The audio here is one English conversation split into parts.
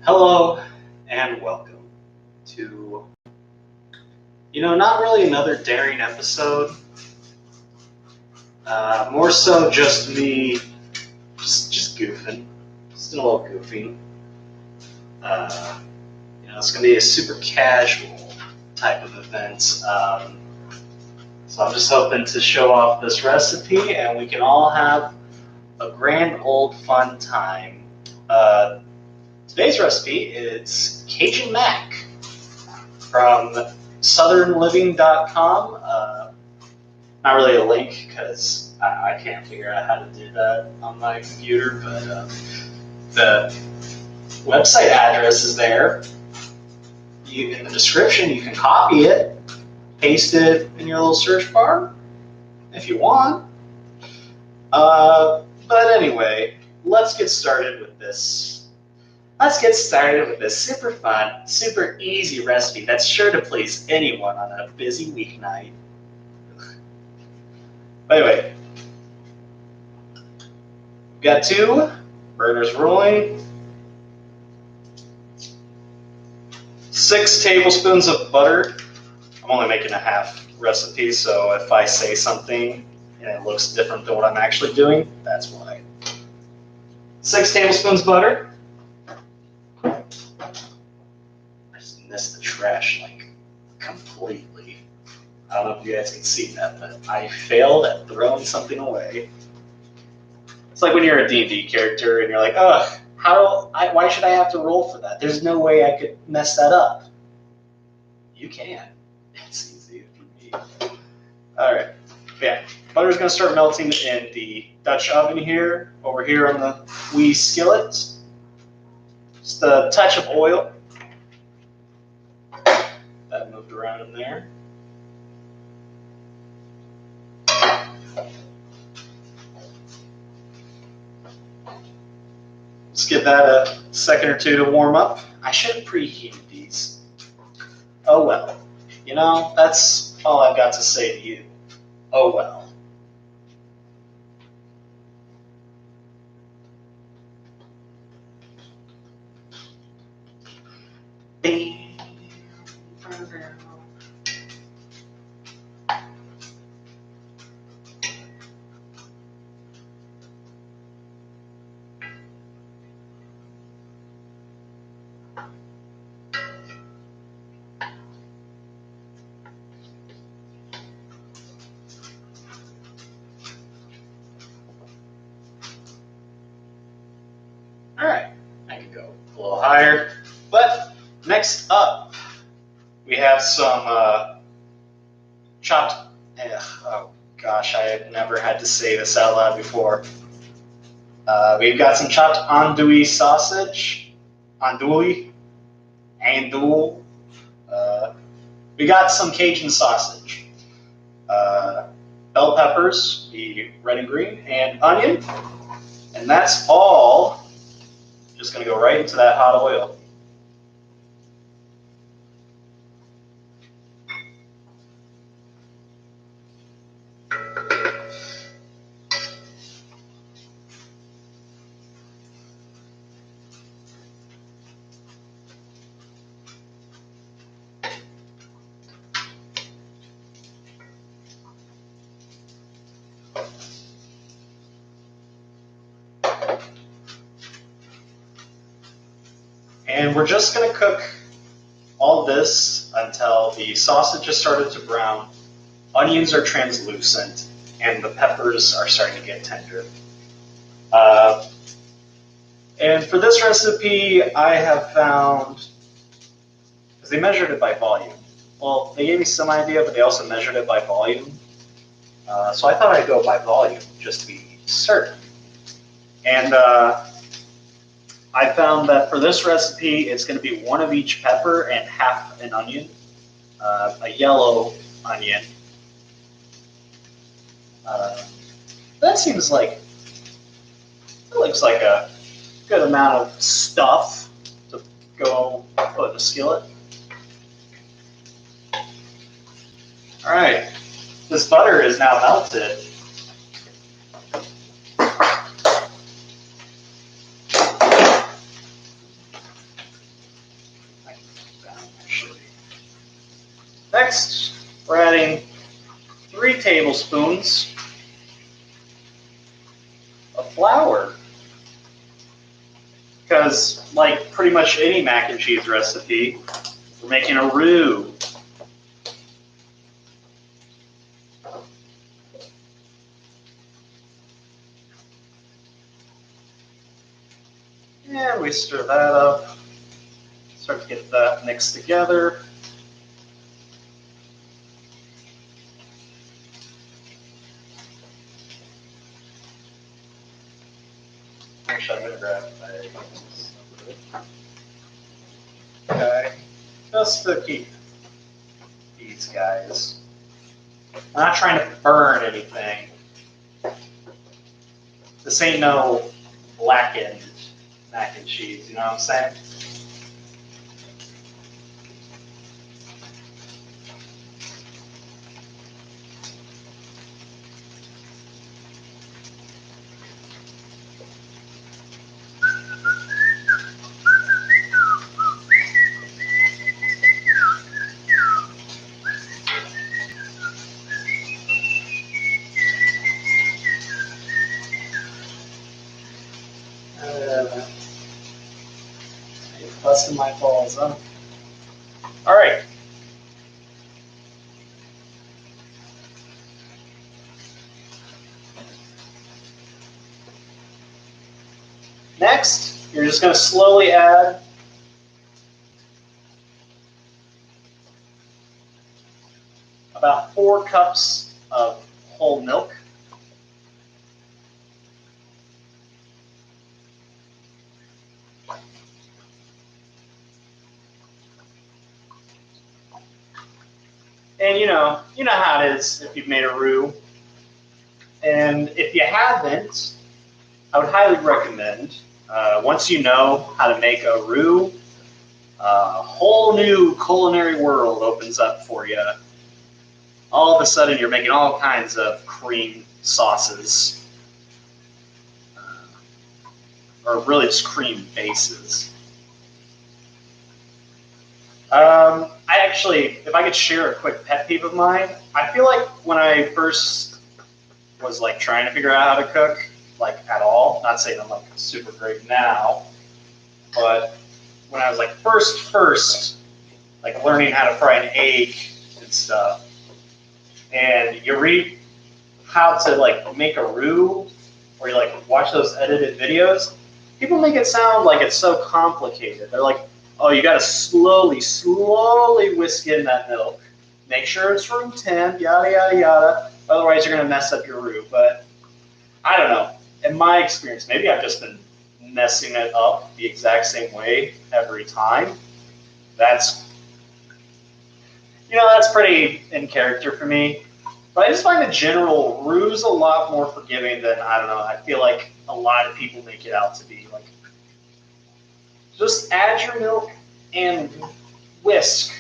Hello and welcome to, not really another daring episode. More so just me, just goofing, just a little goofing. It's going to be a super casual type of event. So I'm just hoping to show off this recipe and we can all have a grand old fun time. Today's recipe is Cajun mac from southernliving.com. Not really a link because I can't figure out how to do that on my computer, but the website address is there. In the description, you can copy it, paste it in your little search bar if you want. But anyway, let's get started with this. Let's get started with this super fun, super easy recipe that's sure to please anyone on a busy weeknight. Anyway, we've got 2 burners rolling, 6 tablespoons of butter. I'm only making a half recipe, so if I say something and it looks different than what I'm actually doing, that's why. 6 tablespoons of butter. Missed the trash like completely. I don't know if you guys can see that, but I failed at throwing something away. It's like when you're a D&D character and you're like, ugh, why should I have to roll for that? There's no way I could mess that up. You can. It's easy if you need. All right. Yeah, butter's gonna start melting in the Dutch oven here, over here on the wee skillet. Just a touch of oil. That moved around in there. Let's give that a second or two to warm up. I should have preheated these. Oh well. That's all I've got to say to you. Oh well. Alright, I can go a little higher. But next up, we have some chopped, oh gosh, I have never had to say this out loud before. We've got some chopped andouille sausage, andouille. We got some Cajun sausage, bell peppers, the red and green, and onion. And that's all just going to go right into that hot oil. And we're just going to cook all this until the sausage has started to brown, onions are translucent, and the peppers are starting to get tender. And for this recipe, I have found, because they measured it by volume. Well, they gave me some idea, but they also measured it by volume. So I thought I'd go by volume, just to be certain. And I found that for this recipe, it's going to be 1 of each pepper and half an onion, a yellow onion. That seems like, it looks like a good amount of stuff to go put in a skillet. All right, this butter is now melted. Next, we're adding 3 tablespoons of flour. Because, like pretty much any mac and cheese recipe, we're making a roux. And we stir that up, start to get that mixed together. Actually, I'm going to grab a okay, just to keep these guys. I'm not trying to burn anything. This ain't no blackened mac and cheese, you know what I'm saying? Busting my balls, huh? All right. Next, you're just going to slowly add about 4 cups of whole milk. And you know how it is if you've made a roux. And if you haven't, I would highly recommend, once you know how to make a roux, a whole new culinary world opens up for you. All of a sudden, you're making all kinds of cream sauces, or really just cream bases. I actually, if I could share a quick pet peeve of mine, I feel like when I first was like trying to figure out how to cook, like at all, not saying I'm like super great now, but when I was like first like learning how to fry an egg and stuff, and you read how to like make a roux, or you like watch those edited videos, people make it sound like it's so complicated. They're like, oh, you got to slowly whisk in that milk. Make sure it's room temp, yada, yada, yada. Otherwise, you're going to mess up your roux. But I don't know. In my experience, maybe I've just been messing it up the exact same way every time. That's pretty in character for me. But I just find the general roux a lot more forgiving than, I don't know, I feel like a lot of people make it out to be. Like, just add your milk and whisk.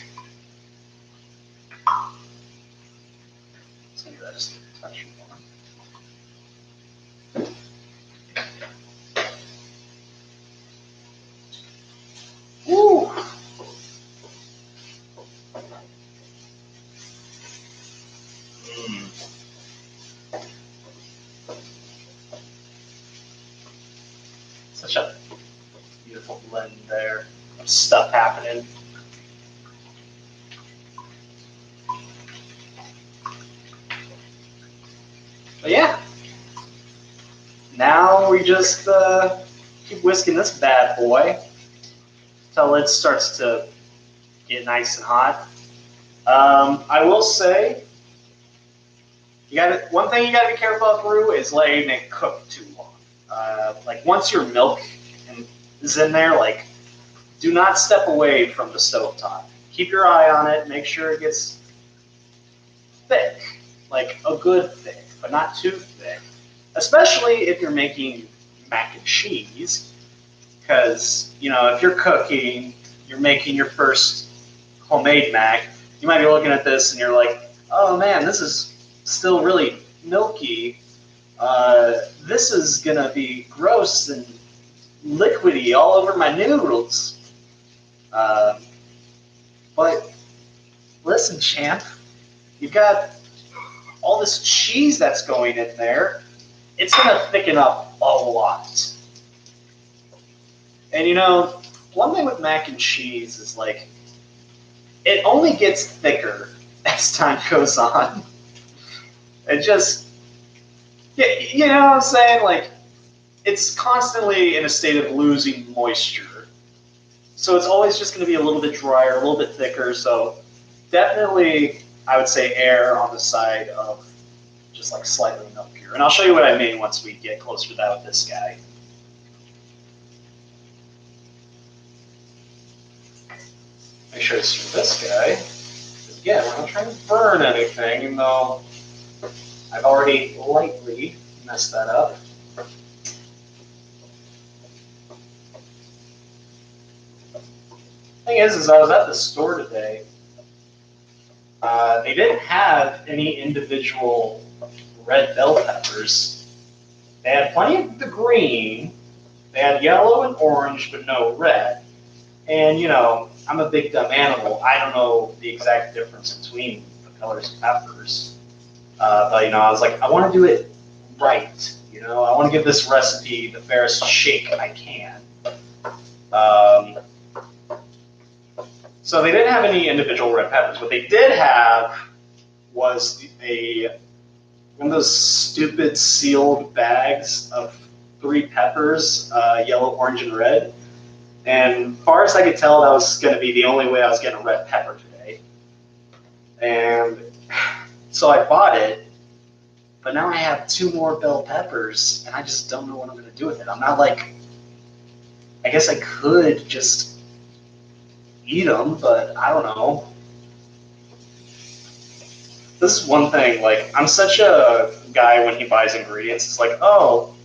Let's do that just a touch more. Woo! Such a beautiful blend there of stuff happening. But yeah, now we just keep whisking this bad boy until it starts to get nice and hot. I will say, one thing you got to be careful of roux is letting it cook too long. Like once your milk is in there, like do not step away from the stovetop. Keep your eye on it. Make sure it gets thick, like a good thick, but not too thick. Especially if you're making mac and cheese, because if you're cooking, you're making your first homemade mac, you might be looking at this and you're like, oh man, this is still really milky. This is gonna be gross and liquidy all over my noodles. But listen, champ, you've got all this cheese that's going in there. It's going to thicken up a lot. And you know, one thing with mac and cheese is like, it only gets thicker as time goes on. It just, you know what I'm saying? Like, it's constantly in a state of losing moisture. So it's always just going to be a little bit drier, a little bit thicker. So definitely, I would say err on the side of just like slightly milkier. And I'll show you what I mean once we get closer to that with this guy. Make sure to stir this guy. Again, we're not trying to burn anything, even though I've already lightly messed that up. Thing is I was at the store today. They didn't have any individual red bell peppers. They had plenty of the green. They had yellow and orange, but no red. And, you know, I'm a big dumb animal. I don't know the exact difference between the colors of peppers. But, you know, I was like, I want to do it right. You know, I want to give this recipe the fairest shake I can. So they didn't have any individual red peppers. What they did have was one of those stupid sealed bags of 3 peppers, yellow, orange, and red. And as far as I could tell, that was going to be the only way I was getting a red pepper today. And so I bought it, but now I have 2 more bell peppers, and I just don't know what I'm going to do with it. I'm not like, I guess I could just eat them, but I don't know. This is one thing, like, I'm such a guy when he buys ingredients, it's like, oh,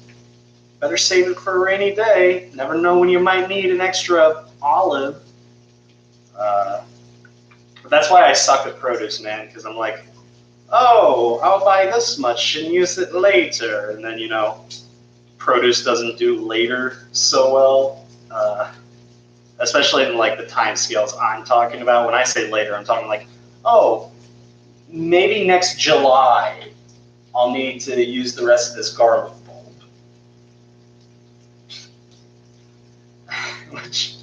better save it for a rainy day. Never know when you might need an extra olive. But that's why I suck at produce, man, because I'm like, oh, I'll buy this much and use it later. And then, you know, produce doesn't do later so well, especially in like the time scales I'm talking about. When I say later, I'm talking like, oh, maybe next July I'll need to use the rest of this garlic bulb. Which,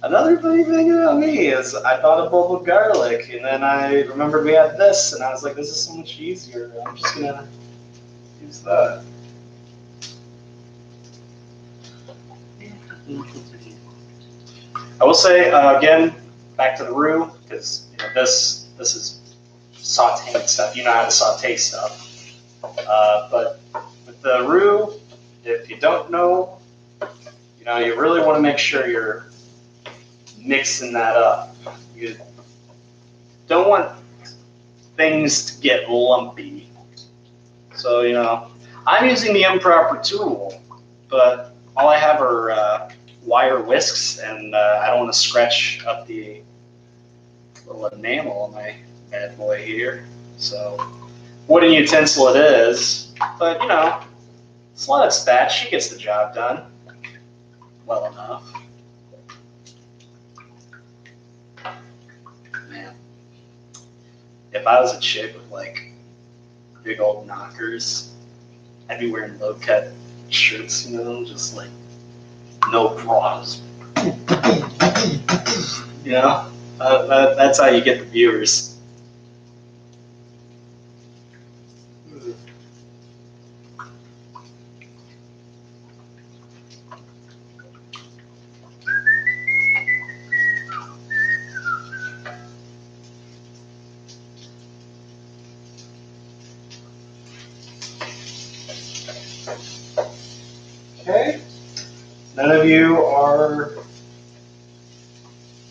another funny thing about me is I bought a bulb of garlic, and then I remembered we had this, and I was like, this is so much easier. I'm just going to use that. I will say, again, back to the roux, because you know, this is sauteing stuff. You know how to saute stuff. But with the roux, if you don't know, you know, you really want to make sure you're mixing that up. You don't want things to get lumpy. So, you know, I'm using the improper tool, but all I have are wire whisks, and I don't want to scratch up the little enamel on my bad boy here. So, wooden utensil it is, but, you know, slow that spat, she gets the job done well enough. Man, if I was a chick with like big old knockers, I'd be wearing low cut shirts, you know, just like no bras. You know, that's how you get the viewers. Okay. None of you are,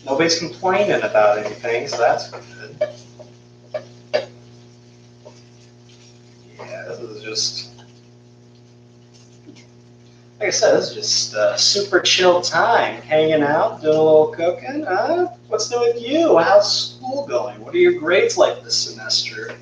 nobody's complaining about anything, so that's good. Yeah, this is just, like I said, this is just super chill time, hanging out, doing a little cooking. What's new with you? How's school going? What are your grades like this semester?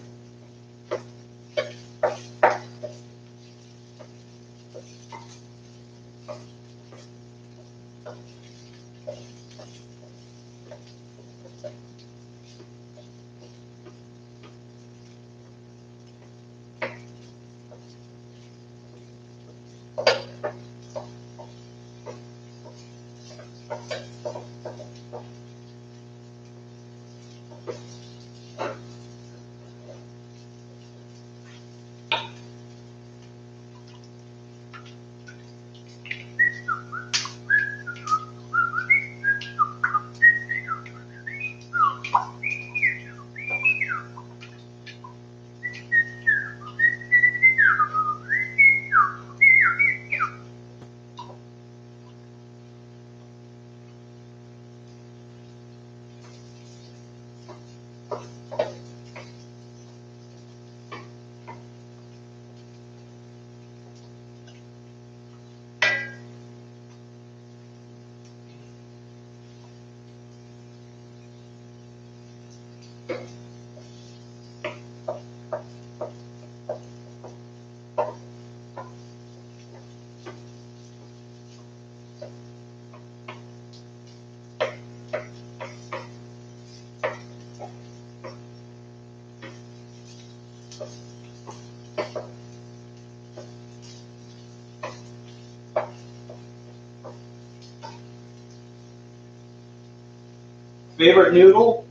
Favorite noodle?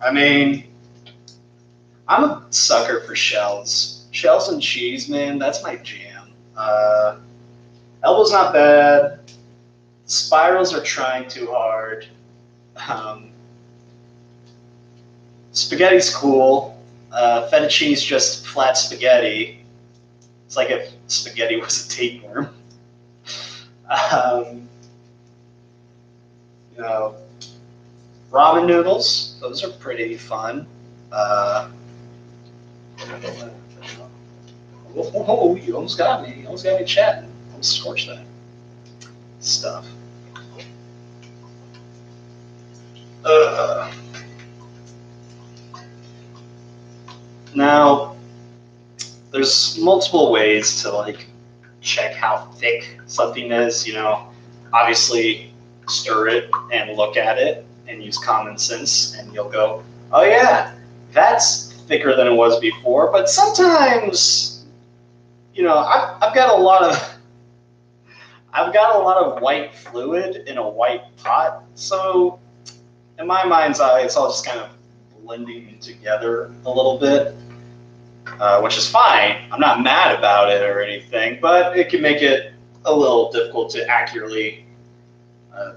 I mean, I'm a sucker for shells. Shells and cheese, man, that's my jam. Elbow's not bad. Spirals are trying too hard. Um, Spaghetti's cool. Fettuccine's just flat spaghetti. It's like if spaghetti was a tapeworm. Um, you know, ramen noodles, those are pretty fun. Oh, you almost got me. You almost got me chatting. Almost scorched that stuff. Now, there's multiple ways to like check how thick something is. You know, obviously stir it and look at it and use common sense, and you'll go, oh yeah, that's thicker than it was before. But sometimes, you know, I've got a lot of white fluid in a white pot, so in my mind's eye, it's all just kind of blending together a little bit, which is fine. I'm not mad about it or anything, but it can make it a little difficult to accurately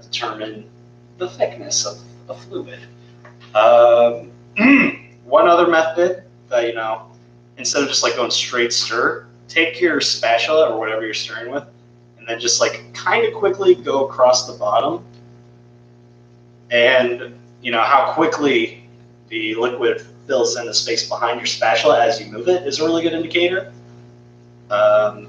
determine the thickness of a fluid. One other method that, you know, instead of just like going straight stir, take your spatula or whatever you're stirring with, and then just like kind of quickly go across the bottom. And you know how quickly the liquid fills in the space behind your spatula as you move it is a really good indicator. Another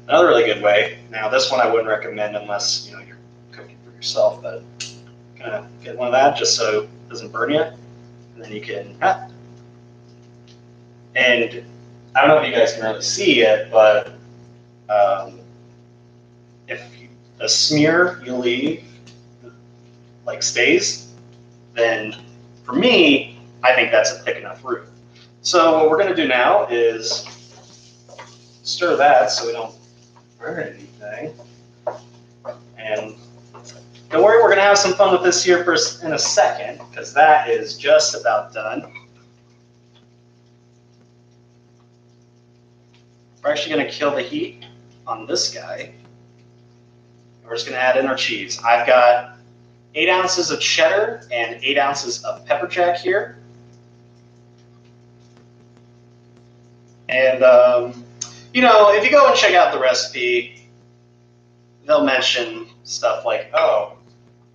really good way. Now this one I wouldn't recommend unless you know you're cooking for yourself, but kind of get one of that just so it doesn't burn you, and then you can. And I don't know if you guys can really see it, but if the smear you leave like stays, then for me, I think that's a thick enough roux. So what we're going to do now is stir that so we don't burn anything. And don't worry, we're going to have some fun with this here in a second, because that is just about done. We're actually going to kill the heat on this guy. We're just going to add in our cheese. I've got 8 ounces of cheddar and 8 ounces of pepper jack here. And, you know, if you go and check out the recipe, they'll mention stuff like, oh,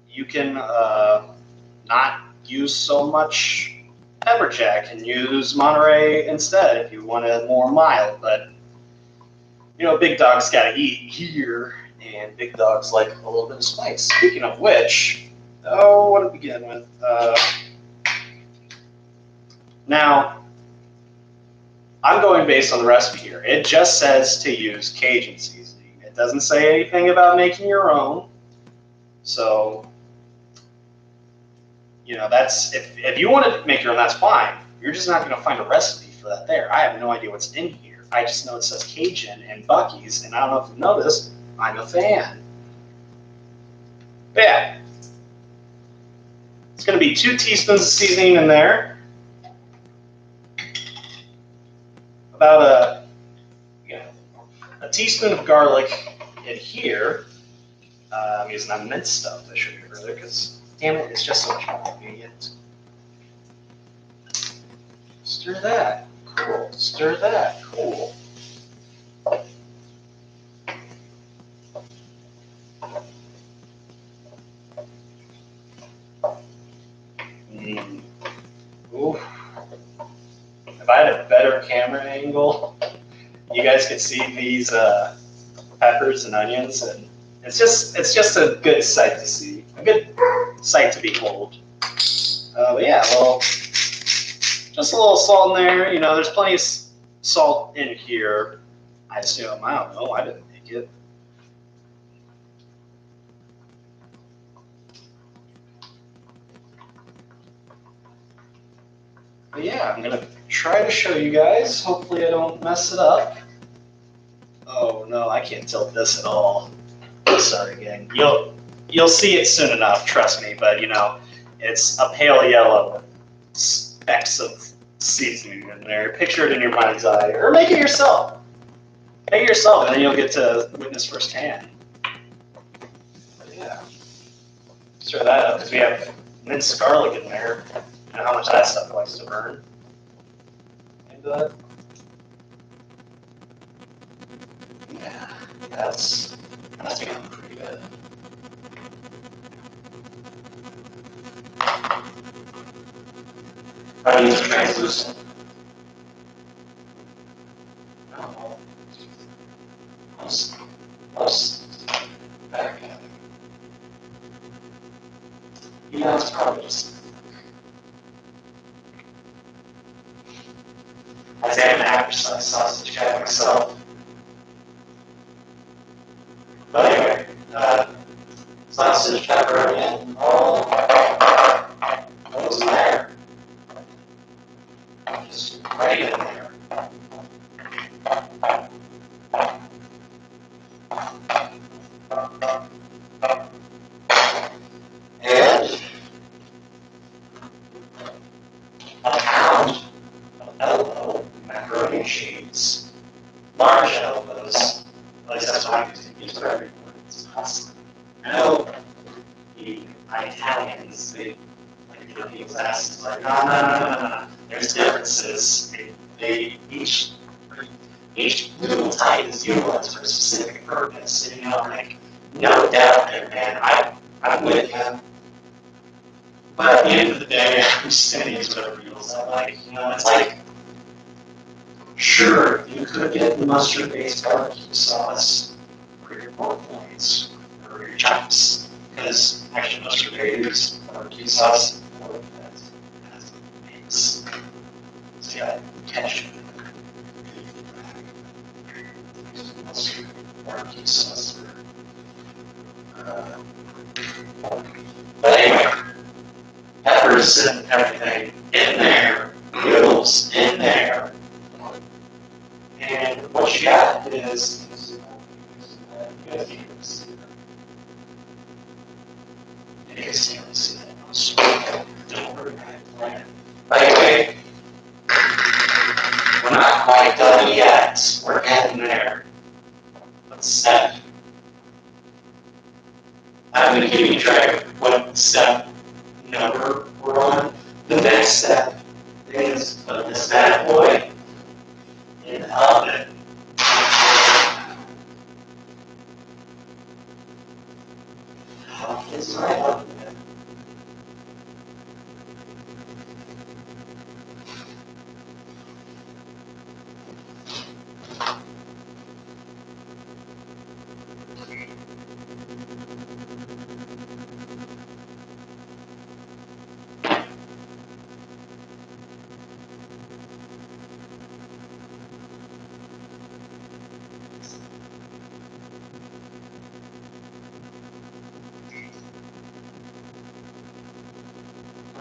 you can not use so much pepper jack and use Monterey instead if you want it more mild. But, you know, big dogs got to eat here, and big dogs like a little bit of spice. Speaking of which, oh, what to begin with? Now, I'm going based on the recipe here. It just says to use Cajun seasoning. It doesn't say anything about making your own. So, you know, that's if you want to make your own, that's fine. You're just not going to find a recipe for that there. I have no idea what's in here. I just know it says Cajun and Buc-ee's, and I don't know if you know this, I'm a fan. But yeah, it's going to be 2 teaspoons of seasoning in there. About a teaspoon of garlic in here. I'm using that minced stuff I showed you earlier because, damn it, it's just so much more convenient. Stir that. Cool. Stir that. Cool. Ooh. If I had a better camera angle, you guys could see these peppers and onions, and it's just a good sight to see, a good sight to behold. But yeah, well, just a little salt in there. You know, there's plenty of salt in here. I assume. I don't know. I didn't make it. But yeah, I'm gonna try to show you guys. Hopefully, I don't mess it up. Oh no, I can't tilt this at all. Sorry, gang. You'll see it soon enough. Trust me. But you know, it's a pale yellow with specks of seasoning in there. Picture it in your mind's eye, or make it yourself. Make it yourself, and then you'll get to witness firsthand. But yeah, stir that up because we have minced garlic in there. You know how much that stuff likes to burn. And yeah, that's becoming pretty good. How do you use translucent? No, most back. You know, it's probably just. I say I'm an average size sausage guy myself. But anyway, sausage, pepperoni, and all those in there. Just right in there. And a pound of elbow macaroni and cheese. Large elbows. At least that's what I'm using for everyone. It's awesome. I know the Italians, they like to get people's asses like, no. There's differences. They each little type is utilized for a specific purpose. And, you know, like, no doubt there, man. I'm with you. But at the end of the day, I'm just going to use whatever noodles I like. You know, it's like, sure, you could get the mustard-based barbecue sauce for your pork loins or your chops. Because actually, mustard-based barbecue sauce has a mix. So you got ketchup. Mustard barbecue sauce. But anyway, peppers and everything in there, noodles in there, and what you got is you guys can't really see that. You guys can't really see that. Don't worry about it. Plan. By the way, we're not quite done yet. We're getting there. But step. I'm going to keep you track of what step number we're on. The next step is put this bad boy in the oven. How is my oven?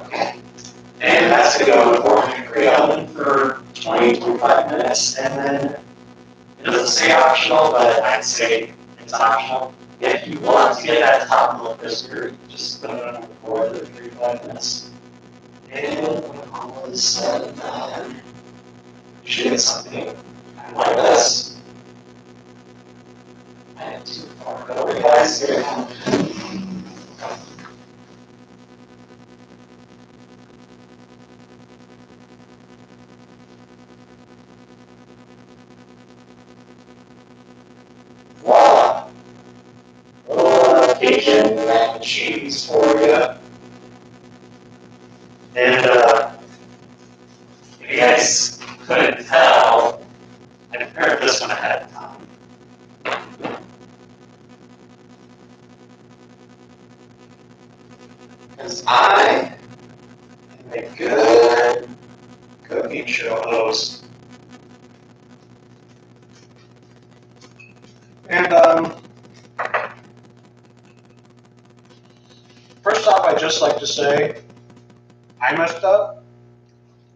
Okay. And that's going to go in a 400-degree oven for 20-25 minutes. And then it doesn't say optional, but I'd say it's optional. If you want to get that top a little crispier, just put it on the board for 3-5 minutes. And when all is said and done, you should get something like this. I am too far over, guys. Voila! Cajun mac and cheese for you. And if you guys couldn't tell, I prepared this one ahead of time. Because I am Make good cooking shows. And first off, I'd just like to say I messed up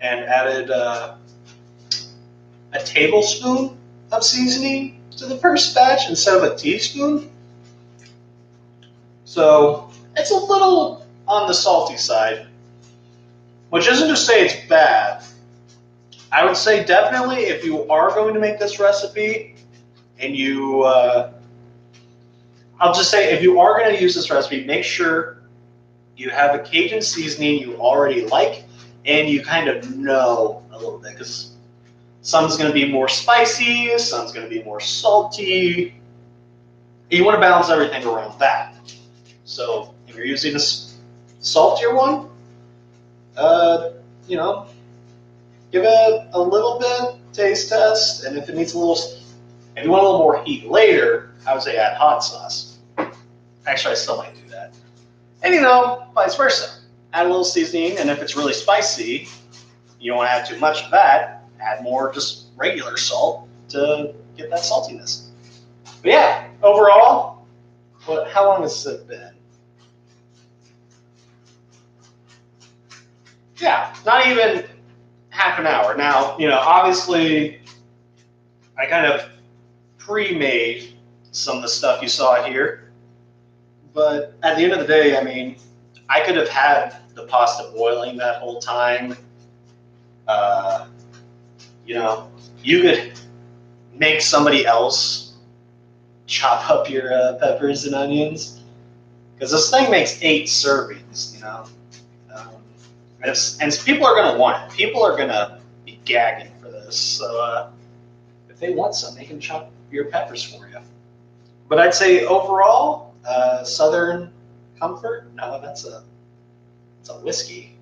and added a tablespoon of seasoning to the first batch instead of a teaspoon. So it's a little on the salty side, which isn't to say it's bad. I would say definitely if you are going to make this recipe and you, I'll just say if you are going to use this recipe, make sure you have a Cajun seasoning you already like and you kind of know a little bit, because some's going to be more spicy, some's going to be more salty. You want to balance everything around that. So if you're using a saltier one, give it a little bit taste test, and if it needs a little, if you want a little more heat later, I would say add hot sauce. Actually, I still might do that. And vice versa. Add a little seasoning, and if it's really spicy, you don't want to add too much of that. Add more just regular salt to get that saltiness. But yeah, overall, how long has it been? Yeah, not even half an hour. Now, obviously, I kind of pre-made some of the stuff you saw here. But at the end of the day, I mean, I could have had the pasta boiling that whole time. You could make somebody else chop up your peppers and onions, because this thing makes 8 servings, and people are going to want it. People are going to be gagging for this. So if they want some, they can chop your peppers for you. But I'd say overall, Southern Comfort, no, that's a whiskey.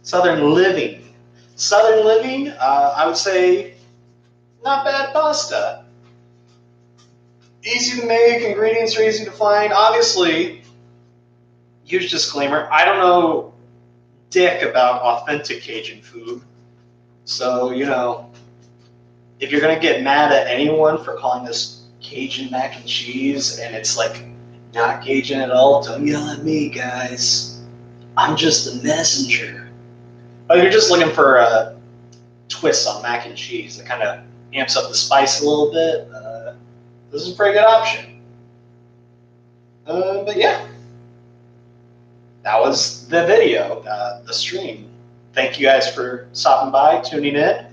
Southern Living. Southern Living, I would say, not bad pasta. Easy to make, ingredients are easy to find. Obviously, huge disclaimer, I don't know dick about authentic Cajun food. So, if you're going to get mad at anyone for calling this Cajun mac and cheese and it's like not Cajun at all, don't yell at me, guys. I'm just a messenger. But if you're just looking for a twist on mac and cheese that kind of amps up the spice a little bit, this is a pretty good option. But yeah, that was the video, the stream. Thank you guys for stopping by, tuning in.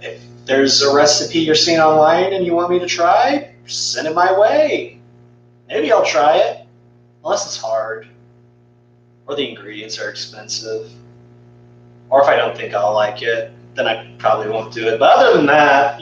If there's a recipe you're seeing online and you want me to try, send it my way. Maybe I'll try it, unless it's hard, or the ingredients are expensive, or if I don't think I'll like it, then I probably won't do it. But other than that,